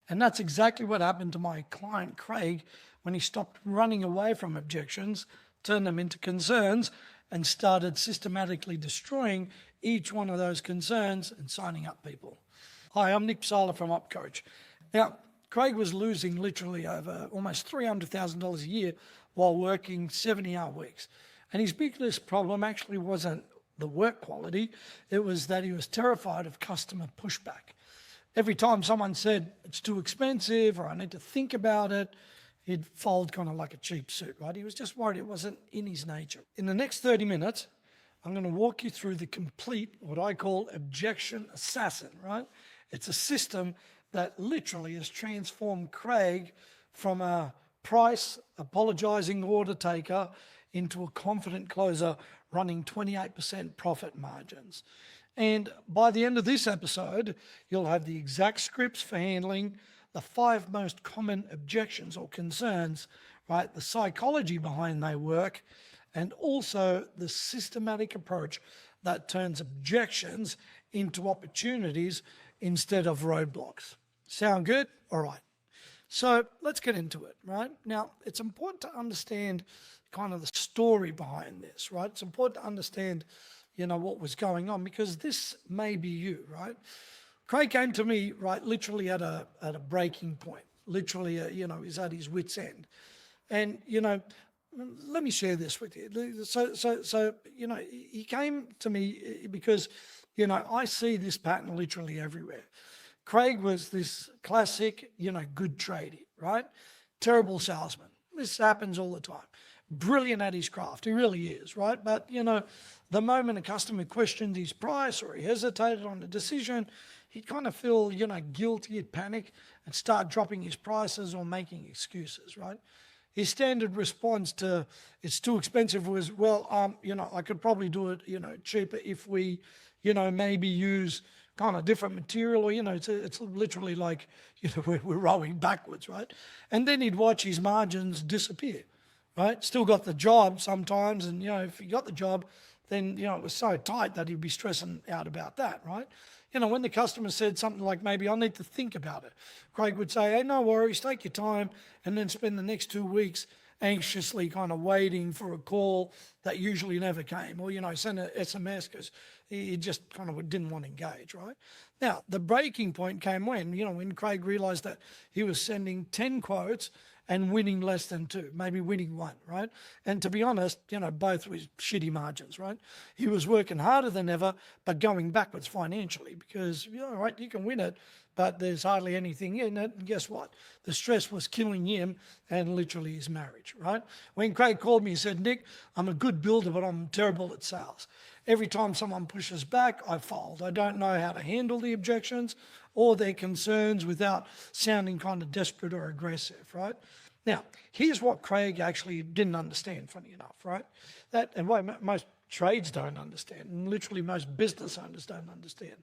And that's exactly what happened to my client, Craig, when he stopped running away from objections, turned them into concerns, and started systematically destroying each one of those concerns and signing up people. Hi, I'm Nick Sala from UpCoach. Now, Craig was losing literally over almost $300,000 a year while working 70-hour weeks. And his biggest problem actually wasn't the work quality, it was that he was terrified of customer pushback. Every time someone said, it's too expensive or I need to think about it, he'd fold kind of like a cheap suit, right? He was just worried it wasn't in his nature. In the next 30 minutes, I'm going to walk you through the complete, what I call Objection Assassin, right? It's a system that literally has transformed Craig from a price apologizing order taker into a confident closer running 28% profit margins. And by the end of this episode, you'll have the exact scripts for handling the 5 most common objections or concerns, right? The psychology behind their work, and also the systematic approach that turns objections into opportunities instead of roadblocks. Sound good? All right. So let's get into it, right? Now, it's important to understand kind of the story behind this, right? It's important to understand, what was going on, because this may be you, right? Craig came to me, right, literally at a breaking point, literally, he's at his wit's end. And, let me share this with you. So, he came to me because, I see this pattern literally everywhere. Craig was this classic, good tradie, right? Terrible salesman. This happens all the time. Brilliant at his craft. He really is, right? But, the moment a customer questioned his price or he hesitated on a decision, he'd kind of feel, guilty, he'd panic and start dropping his prices or making excuses, right? His standard response to it's too expensive was, well, I could probably do it, cheaper if we, maybe use kind of different material, or, it's literally like, we're rowing backwards, right? And then he'd watch his margins disappear, right? Still got the job sometimes, and, if he got the job, then, it was so tight that he'd be stressing out about that, right? When the customer said something like, maybe I need to think about it, Craig would say, hey, no worries, take your time, and then spend the next 2 weeks anxiously kind of waiting for a call that usually never came, or, send an SMS because he just kind of didn't want to engage, right? Now, the breaking point came when Craig realized that he was sending 10 quotes and winning less than 2, maybe winning 1, right? And to be honest, both with shitty margins, right? He was working harder than ever, but going backwards financially because, right, you can win it, but there's hardly anything in it. And guess what? The stress was killing him and literally his marriage, right? When Craig called me, he said, Nick, I'm a good builder, but I'm terrible at sales. Every time someone pushes back, I fold. I don't know how to handle the objections or their concerns without sounding kind of desperate or aggressive, right? Now, here's what Craig actually didn't understand, funny enough, right? And what most trades don't understand, and literally most business owners don't understand.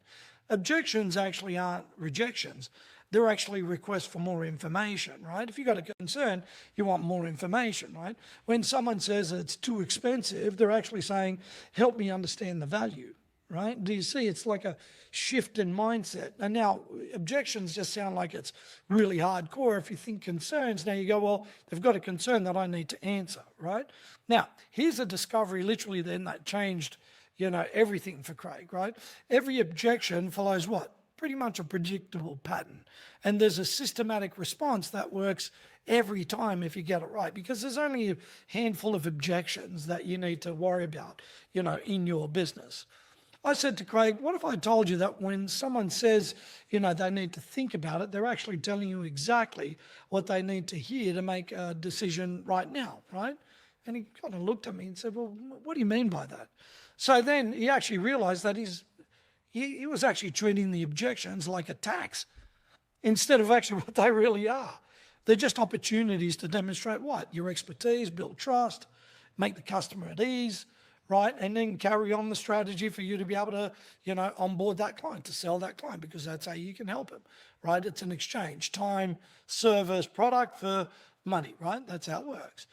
Objections actually aren't rejections. They're actually requests for more information, right? If you've got a concern, you want more information, right? When someone says it's too expensive, they're actually saying, help me understand the value, right? Do you see? It's like a shift in mindset. And now objections just sound like it's really hardcore. If you think concerns, now you go, well, they've got a concern that I need to answer, right? Now, here's a discovery literally then that changed, everything for Craig, right? Every objection follows what? Pretty much a predictable pattern. And there's a systematic response that works every time if you get it right, because there's only a handful of objections that you need to worry about, in your business. I said to Craig, what if I told you that when someone says, they need to think about it, they're actually telling you exactly what they need to hear to make a decision right now, right? And he kind of looked at me and said, well, what do you mean by that? So then he actually realized that he was actually treating the objections like a tax instead of actually what they really are. They're just opportunities to demonstrate what? Your expertise, build trust, make the customer at ease, right? And then carry on the strategy for you to be able to, onboard that client, to sell that client, because that's how you can help him, right? It's an exchange, time, service, product for money, right? That's how it works.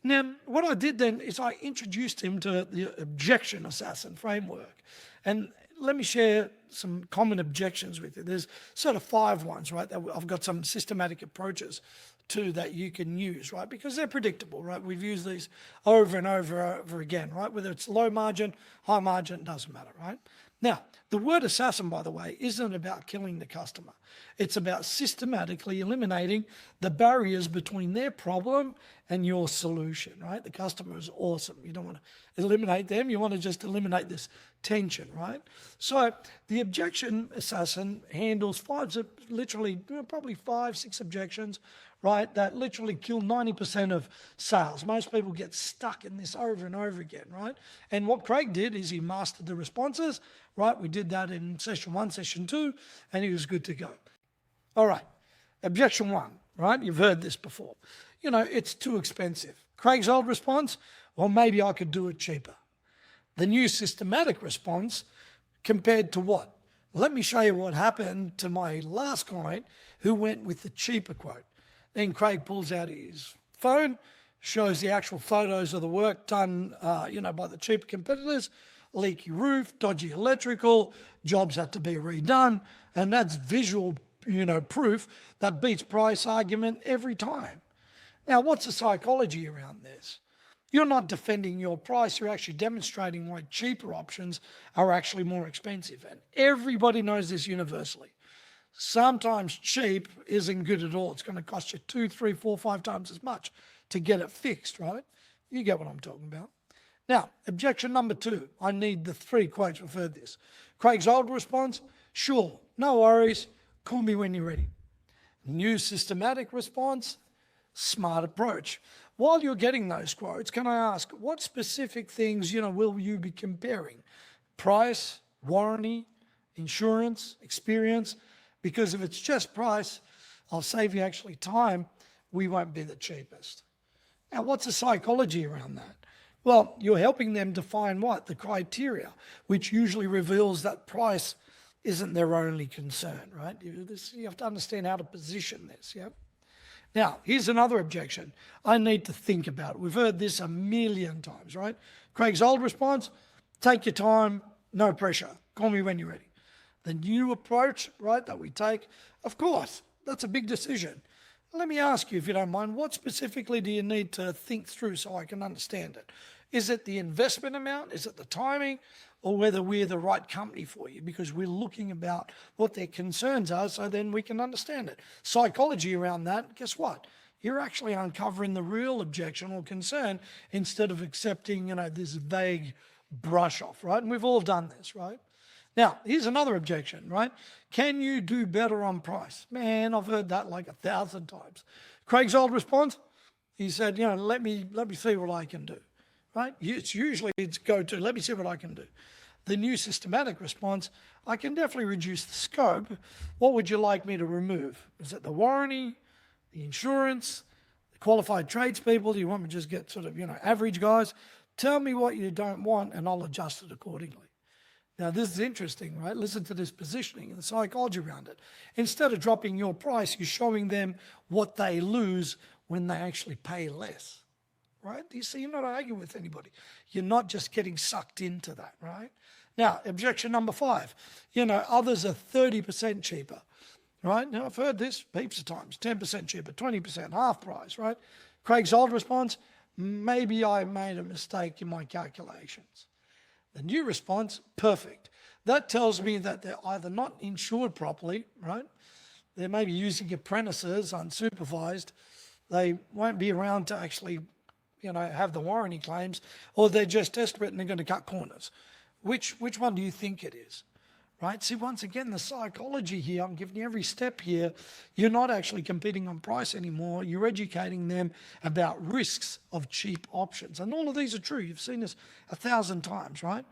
Now, what I did then is I introduced him to the Objection Assassin Framework. And let me share some common objections with you. There's sort of 5 ones, right? That I've got some systematic approaches to that you can use, right? Because they're predictable, right? We've used these over and over again, right? Whether it's low margin, high margin, doesn't matter, right? Now, the word assassin, by the way, isn't about killing the customer. It's about systematically eliminating the barriers between their problem and your solution, right? The customer is awesome. You don't want to eliminate them. You want to just eliminate this tension, right? So the objection assassin handles probably 5-6 objections, right, that literally kill 90% of sales. Most people get stuck in this over and over again, right? And what Craig did is he mastered the responses, right? We did that in session 1, session 2, and he was good to go. All right, objection 1, right? You've heard this before. It's too expensive. Craig's old response, well, maybe I could do it cheaper. The new systematic response compared to what? Let me show you what happened to my last client who went with the cheaper quote. Then Craig pulls out his phone, shows the actual photos of the work done, by the cheaper competitors, leaky roof, dodgy electrical, jobs had to be redone, and that's visual, proof that beats price argument every time. Now, what's the psychology around this? You're not defending your price, you're actually demonstrating why cheaper options are actually more expensive. And everybody knows this universally. Sometimes cheap isn't good at all. It's going to cost you 2, 3, 4, 5 times as much to get it fixed, right? You get what I'm talking about. Now, objection number 2. I need the 3 quotes. We've heard this. Craig's old response, sure, no worries, call me when you're ready. New systematic response, smart approach. While you're getting those quotes, can I ask, what specific things, will you be comparing? Price, warranty, insurance, experience? Because if it's just price, I'll save you actually time, we won't be the cheapest. Now, what's the psychology around that? Well, you're helping them define what? The criteria, which usually reveals that price isn't their only concern, right? You have to understand how to position this, yeah? Now, here's another objection. I need to think about it. We've heard this a million times, right? Craig's old response, take your time, no pressure. Call me when you're ready. The new approach, right, that we take, of course, that's a big decision. Let me ask you, if you don't mind, what specifically do you need to think through so I can understand it? Is it the investment amount? Is it the timing? Or whether we're the right company for you, because we're looking about what their concerns are so then we can understand it. Psychology around that, guess what? You're actually uncovering the real objection or concern instead of accepting, this vague brush off, right? And we've all done this, right? Now, here's another objection, right? Can you do better on price? Man, I've heard that like 1,000 times. Craig's old response, he said, let me see what I can do, right? It's go to, let me see what I can do. The new systematic response, I can definitely reduce the scope. What would you like me to remove? Is it the warranty, the insurance, the qualified tradespeople? Do you want me to just get sort of, average guys? Tell me what you don't want and I'll adjust it accordingly. Now, this is interesting, right? Listen to this positioning and the psychology around it. Instead of dropping your price, you're showing them what they lose when they actually pay less, right? You see, you're not arguing with anybody. You're not just getting sucked into that, right? Now, objection number 5, others are 30% cheaper, right? Now, I've heard this heaps of times, 10% cheaper, 20%, half price, right? Craig's old response, maybe I made a mistake in my calculations. The new response, perfect. That tells me that they're either not insured properly, right? They may be using apprentices unsupervised. They won't be around to actually, have the warranty claims, or they're just desperate and they're going to cut corners. Which one do you think it is, right? See, once again, the psychology here, I'm giving you every step here. You're not actually competing on price anymore. You're educating them about risks of cheap options. And all of these are true. You've seen this 1,000 times, right?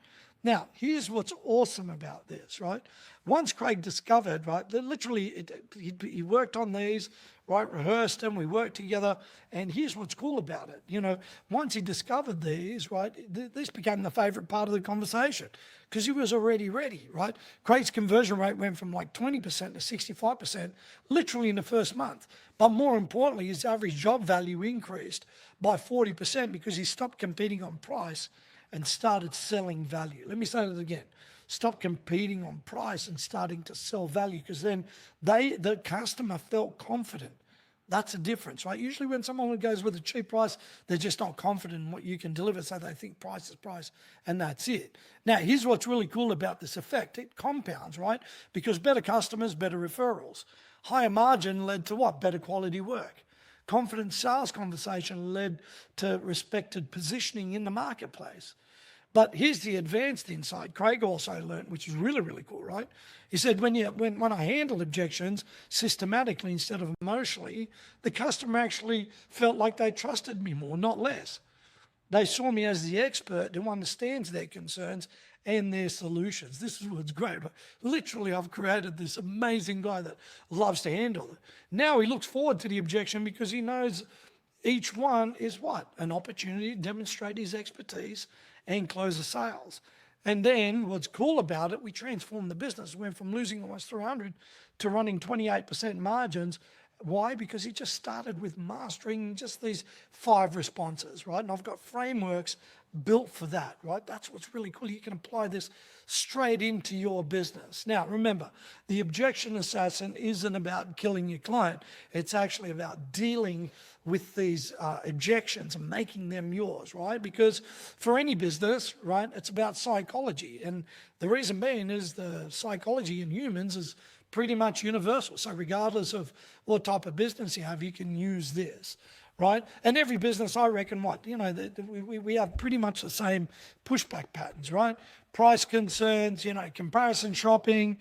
Now, here's what's awesome about this, right? Once Craig discovered, right, that literally he worked on these, right, rehearsed them, we worked together, and here's what's cool about it. Once he discovered these, right, this became the favorite part of the conversation because he was already ready, right? Craig's conversion rate went from like 20% to 65% literally in the first month. But more importantly, his average job value increased by 40% because he stopped competing on price and started selling value. Let me say that again. stop competing on price and starting to sell value, because then the customer felt confident. That's a difference, right? Usually when someone goes with a cheap price, they're just not confident in what you can deliver, so they think price is price, and that's it. Now, here's what's really cool about this effect. It compounds, right? Because better customers, better referrals. Higher margin led to what? Better quality work. Confident sales conversation led to respected positioning in the marketplace. But here's the advanced insight Craig also learned, which is really, really cool, right? He said, when I handle objections systematically instead of emotionally, the customer actually felt like they trusted me more, not less. They saw me as the expert who understands their concerns and their solutions. This is what's great. Literally, I've created this amazing guy that loves to handle it. Now he looks forward to the objection because he knows each one is what? An opportunity to demonstrate his expertise and close the sales. And then what's cool about it, we transformed the business. We went from losing almost 300 to running 28% margins. Why? Because he just started with mastering just these 5 responses, right? And I've got frameworks built for that, right? That's what's really cool. You can apply this straight into your business. Now, remember, the objection assassin isn't about killing your client. It's actually about dealing with these objections and making them yours, right? Because for any business, right, it's about psychology. And the reason being is the psychology in humans is pretty much universal. So regardless of what type of business you have, you can use this, right? And every business, I reckon, we have pretty much the same pushback patterns, right? Price concerns, comparison shopping.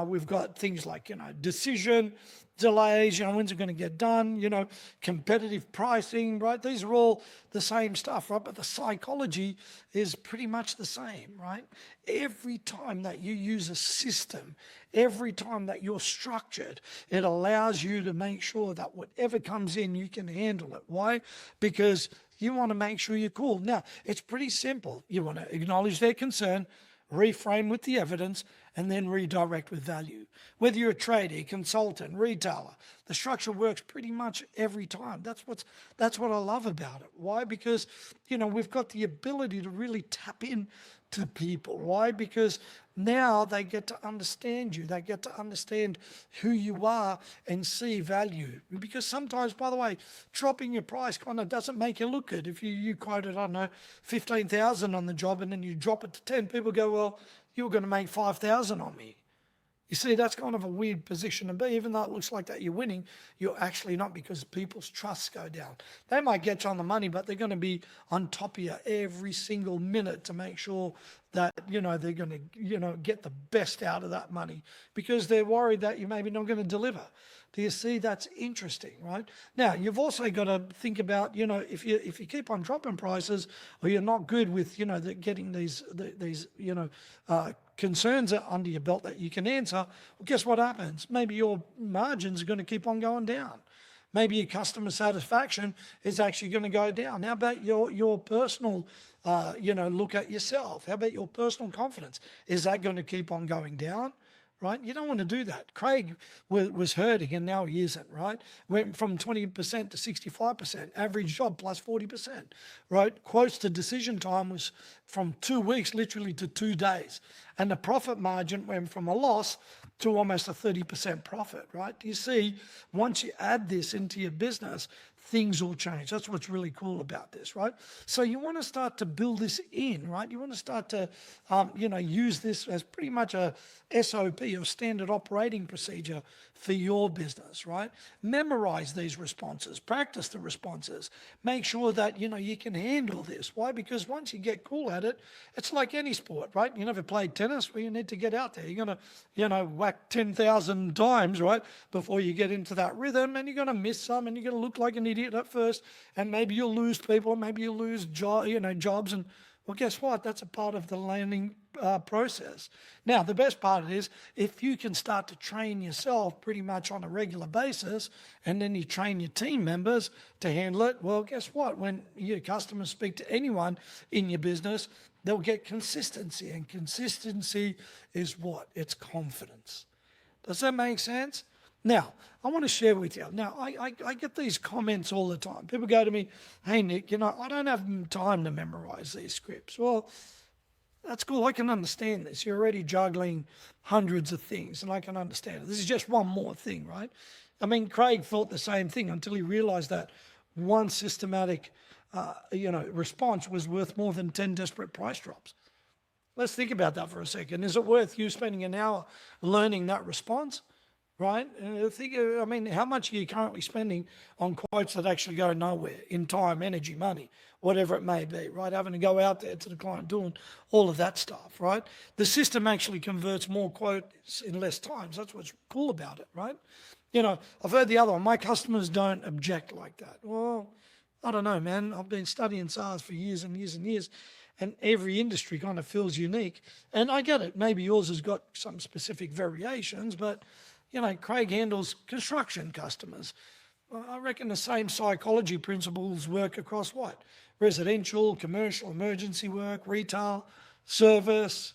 We've got things like, decision delays, when's it going to get done, competitive pricing, right? These are all the same stuff, right? But the psychology is pretty much the same, right? Every time that you use a system, every time that you're structured, it allows you to make sure that whatever comes in, you can handle it. Why? Because you want to make sure you're cool. Now, it's pretty simple. You want to acknowledge their concern, reframe with the evidence, and then redirect with value. Whether you're a trader, consultant, retailer, the structure works pretty much every time. That's what I love about it. Why? Because, we've got the ability to really tap in to people. Why? Because now they get to understand you. They get to understand who you are and see value. Because sometimes, by the way, dropping your price kind of doesn't make you look good. If you quoted, I don't know, 15,000 on the job and then you drop it to 10, people go, well, you were going to make 5,000 on me. You see, that's kind of a weird position to be. Even though it looks like that you're winning, you're actually not, because people's trusts go down. They might get you on the money, but they're going to be on top of you every single minute to make sure that, they're going to, get the best out of that money, because they're worried that you're maybe not going to deliver. Do you see? That's interesting, right? Now, you've also got to think about, if you keep on dropping prices, or you're not good with, getting these concerns under your belt that you can answer, well, guess what happens? Maybe your margins are going to keep on going down. Maybe your customer satisfaction is actually going to go down. How about your personal, look at yourself? How about your personal confidence? Is that going to keep on going down? Right? You don't want to do that. Craig was hurting, and now he isn't, right? Went from 20% to 65%, average job plus 40%, right? Quotes to decision time was from 2 weeks literally to 2 days. And the profit margin went from a loss to almost a 30% profit, right? You see, once you add this into your business, things will change. That's what's really cool about this, right? So you want to start to build this in, right? You want to start to, use this as pretty much a SOP, or standard operating procedure for your business, right? Memorize these responses, practice the responses, make sure that, you can handle this. Why? Because once you get cool at it, it's like any sport, right? You never played tennis, well, you need to get out there. You're going to, whack 10,000 times, right, before you get into that rhythm, and you're going to miss some, and you're going to look like an idiot at first, and maybe you'll lose people, maybe you'll lose jobs, and well, guess what? That's a part of the learning process. Now, the best part is if you can start to train yourself pretty much on a regular basis, and then you train your team members to handle it, well, guess what? When your customers speak to anyone in your business, they'll get consistency, and consistency is what? It's confidence. Does that make sense? Now, I want to share with you. Now, I get these comments all the time. People go to me, hey, Nick, I don't have time to memorize these scripts. Well, That's cool. I can understand this. You're already juggling hundreds of things, and I can understand it. This is just one more thing, right? I mean, Craig thought the same thing until he realized that one systematic, response was worth more than 10 desperate price drops. Let's think about that for a second. Is it worth you spending an hour learning that response? Right? How much are you currently spending on quotes that actually go nowhere in time, energy, money, whatever it may be, right? Having to go out there to the client doing all of that stuff, right? The system actually converts more quotes in less time. So that's what's cool about it, right? I've heard the other one, my customers don't object like that. Well, I don't know, man. I've been studying SaaS for years and years and years, and every industry kind of feels unique. And I get it. Maybe yours has got some specific variations, but Craig handles construction customers. I reckon the same psychology principles work across what? Residential, commercial, emergency work, retail, service,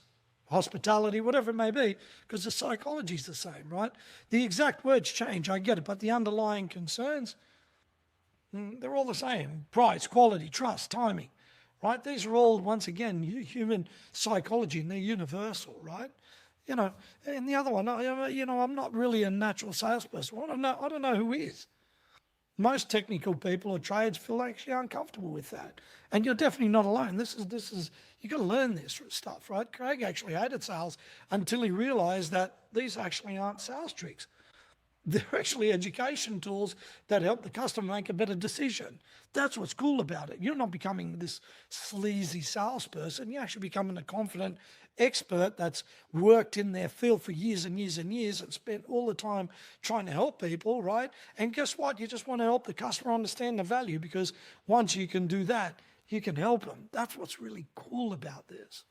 hospitality, whatever it may be, because the psychology is the same, right? The exact words change, I get it, but the underlying concerns, they're all the same. Price, quality, trust, timing, right? These are all, once again, human psychology, and they're universal, right? And the other one, I'm not really a natural salesperson. I don't know who is. Most technical people or trades feel actually uncomfortable with that. And you're definitely not alone. This is you got to learn this stuff, right? Craig actually hated sales until he realized that these actually aren't sales tricks. They're actually education tools that help the customer make a better decision. That's what's cool about it. You're not becoming this sleazy salesperson. You're actually becoming a confident expert that's worked in their field for years and years and years and spent all the time trying to help people, right? And guess what? You just want to help the customer understand the value, because once you can do that, you can help them. That's what's really cool about this.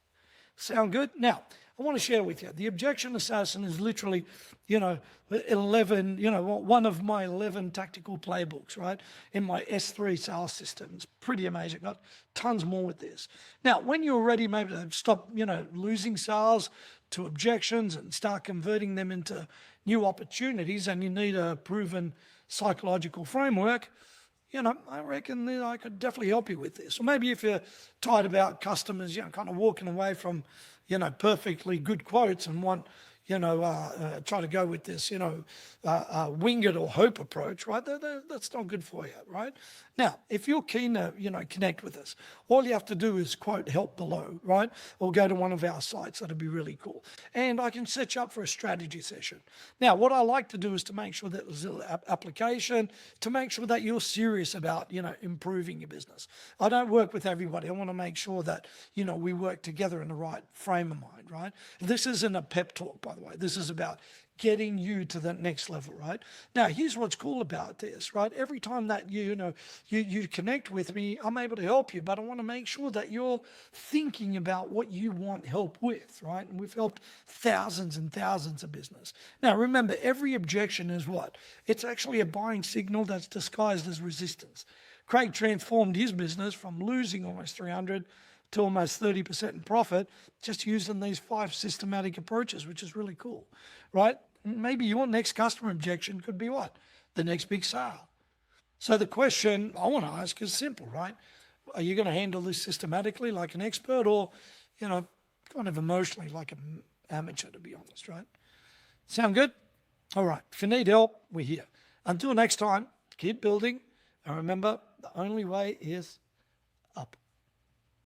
Sound good? Now, I want to share with you, the Objection Assassin is literally, 11, one of my 11 tactical playbooks, right, in my S3 sales system. It's pretty amazing. Got tons more with this. Now, when you're ready maybe to stop, losing sales to objections and start converting them into new opportunities, and you need a proven psychological framework, I reckon that I could definitely help you with this. Or maybe if you're tired about customers, kind of walking away from, perfectly good quotes and want, try to go with this, wing it or hope approach, right? That's not good for you, right? Now, if you're keen to, connect with us, all you have to do is quote help below, right? Or go to one of our sites. That'd be really cool. And I can set you up for a strategy session. Now, what I like to do is to make sure that there's an application, to make sure that you're serious about, improving your business. I don't work with everybody. I want to make sure that, we work together in the right frame of mind, right? This isn't a pep talk, by the way. This is about getting you to the next level, right? Now, here's what's cool about this, right? Every time that you connect with me, I'm able to help you, but I want to make sure that you're thinking about what you want help with, right? And we've helped thousands and thousands of business. Now, remember, every objection is what? It's actually a buying signal that's disguised as resistance. Craig transformed his business from losing almost 300 to almost 30% in profit just using these 5 systematic approaches, which is really cool, right? Maybe your next customer objection could be what? The next big sale. So the question I want to ask is simple, right? Are you going to handle this systematically like an expert, or, kind of emotionally like an amateur, to be honest, right? Sound good? All right. If you need help, we're here. Until next time, keep building. And remember, the only way is up.